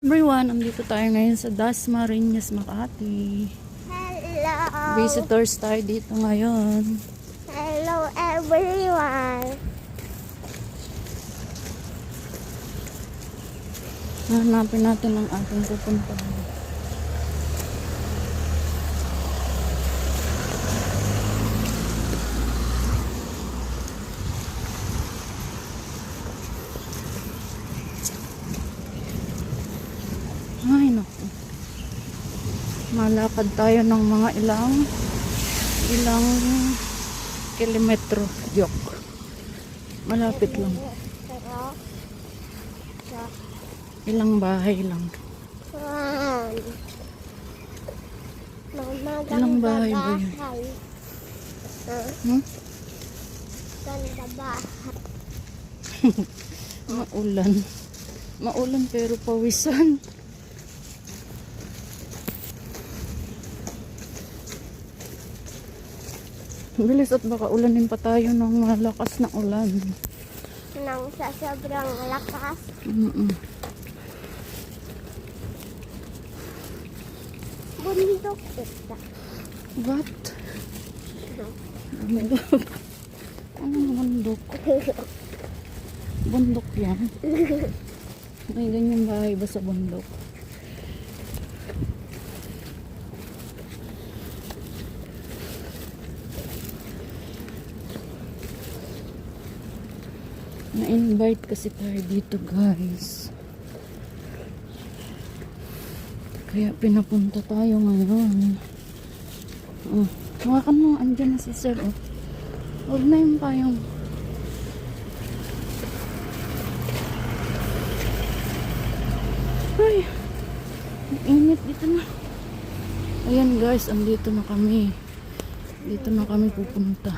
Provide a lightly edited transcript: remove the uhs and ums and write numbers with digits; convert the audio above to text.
Everyone, andito tayo ngayon sa Dasmariñas, Makati. Hello. Visitors tayo dito ngayon. Hello everyone. Hanapin natin ang ating pupuntahan. Ay, naku. Malakad tayo ng mga ilang kilometro. Joke. Malapit lang. Ilang bahay lang. Ilang bahay ba yun? Hmm? Ganda ba? Maulan. Maulan pero pawisan. Bilis at baka ulanin pa tayo ng malakas na ulan. Nang sa sobrang lakas. Bundok ito. What? Bundok? Anong bundok? Bundok yan? May ganyan bahay ba sa bundok? Na-invite kasi tayo dito, guys. Kaya pinapunta tayo ngayon. Oh, hawakan mo, andyan na si sir. Oh. Huwag na yung payong. Ay, ang init dito na. Ayan guys, andito na kami. Dito na kami pupunta.